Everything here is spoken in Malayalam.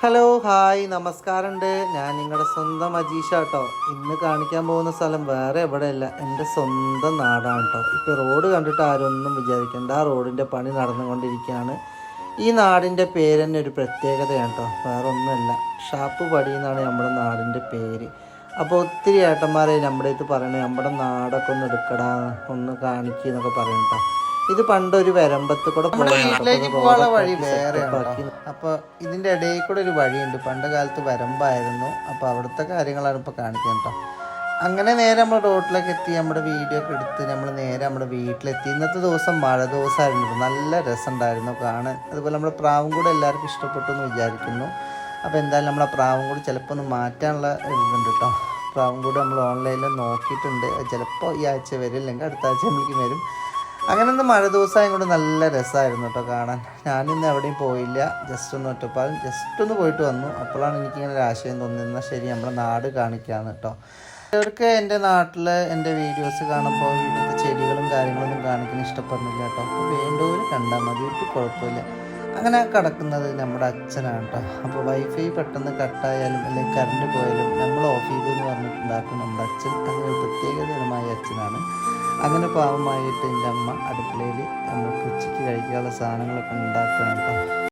ഹലോ ഹായ് നമസ്കാരമുണ്ട്. ഞാൻ നിങ്ങളുടെ സ്വന്തം അജീഷ കേട്ടോ. ഇന്ന് കാണിക്കാൻ പോകുന്ന സ്ഥലം വേറെ എവിടെയല്ല, എൻ്റെ സ്വന്തം നാടാണ് കേട്ടോ. ഇപ്പോൾ റോഡ് കണ്ടിട്ട് ആരൊന്നും വിചാരിക്കേണ്ട, ആ റോഡിൻ്റെ പണി നടന്നുകൊണ്ടിരിക്കുകയാണ്. ഈ നാടിൻ്റെ പേര് തന്നെ ഒരു പ്രത്യേകതയാണ് കേട്ടോ, വേറെ ഒന്നുമല്ല. ഷാപ്പ് പടി എന്നാണ് നമ്മുടെ നാടിൻ്റെ പേര്. അപ്പോൾ ഒത്തിരി ഏട്ടന്മാരെ നമ്മുടെ അടുത്ത് പറയണേ, നമ്മുടെ നാടൊക്കെ ഒന്ന് എടുക്കടാ, ഒന്ന് കാണിക്കുക എന്നൊക്കെ പറയും കേട്ടോ. ഇത് പണ്ടൊരു വരമ്പത്ത് കൂടെ വീട്ടിലേക്ക് പോകാനുള്ള വഴി വേറെയാണ്. അപ്പോൾ ഇതിൻ്റെ ഇടയിൽ കൂടെ ഒരു വഴിയുണ്ട്. പണ്ട് കാലത്ത് വരമ്പായിരുന്നു. അപ്പോൾ അവിടുത്തെ കാര്യങ്ങളാണ് ഇപ്പോൾ കാണിക്കുന്നത് കേട്ടോ. അങ്ങനെ നേരെ നമ്മൾ റോഡിലേക്ക് എത്തി, നമ്മുടെ വീഡിയോ ഒക്കെ എടുത്ത് നമ്മൾ നേരെ നമ്മുടെ വീട്ടിലെത്തി. ഇന്നത്തെ ദിവസം മഴ ദിവസമായിരുന്നു, നല്ല രസമുണ്ടായിരുന്നു കാണാൻ. അതുപോലെ നമ്മുടെ പ്രാവും കൂടെ എല്ലാവർക്കും ഇഷ്ടപ്പെട്ടു എന്ന് വിചാരിക്കുന്നു. അപ്പോൾ എന്തായാലും നമ്മളെ പ്രാവും കൂടി ചിലപ്പോൾ ഒന്ന് മാറ്റാനുള്ള ഇതുണ്ട് കേട്ടോ. പ്രാവും കൂടി നമ്മൾ ഓൺലൈനിൽ നോക്കിയിട്ടുണ്ട്. ചിലപ്പോൾ ഈ ആഴ്ച വരും, അല്ലെങ്കിൽ അടുത്ത ആഴ്ച നമ്മൾക്ക് വരും. അങ്ങനെ ഒന്ന് മഴ ദിവസമായും കൊണ്ട് നല്ല രസമായിരുന്നു കേട്ടോ കാണാൻ. ഞാനിന്ന് എവിടെയും പോയില്ല, ജസ്റ്റ് ഒന്ന് ഒറ്റപ്പാലം ജസ്റ്റ് ഒന്ന് പോയിട്ട് വന്നു. അപ്പോഴാണ് എനിക്കിങ്ങനെ ഒരു ആശയം തോന്നിയിരുന്നത്, ശരി നമ്മുടെ നാട് കാണിക്കാമെന്ന് കേട്ടോ. അവർക്ക് എൻ്റെ നാട്ടിൽ എൻ്റെ വീഡിയോസ് കാണുമ്പോൾ വീട്ടിലത്തെ ചെടികളും കാര്യങ്ങളൊന്നും കാണിക്കാൻ ഇഷ്ടപ്പെടുന്നില്ല കേട്ടോ. അപ്പോൾ വേണ്ടവർ കണ്ടാൽ മതി, ഒരു കുഴപ്പമില്ല. അങ്ങനെ കിടക്കുന്നത് നമ്മുടെ അച്ഛനാണ് കേട്ടോ. അപ്പോൾ വൈഫൈ പെട്ടെന്ന് കട്ടായാലും അല്ലെങ്കിൽ കറണ്ട് പോയാലും നമ്മൾ ഓഫ് ചെയ്തു എന്ന് പറഞ്ഞിട്ടുണ്ടാക്കും നമ്മുടെ അച്ഛൻ. അങ്ങനെ ഒരു പ്രത്യേകതരമായ അച്ഛനാണ്. അങ്ങനെ പാവമായിട്ട് എൻ്റെ അമ്മ അടുക്കളയിൽ നമ്മൾക്ക് ഉച്ചയ്ക്ക് കഴിക്കാനുള്ള സാധനങ്ങളൊക്കെ ഉണ്ടാക്കുകയാണ് കേട്ടോ.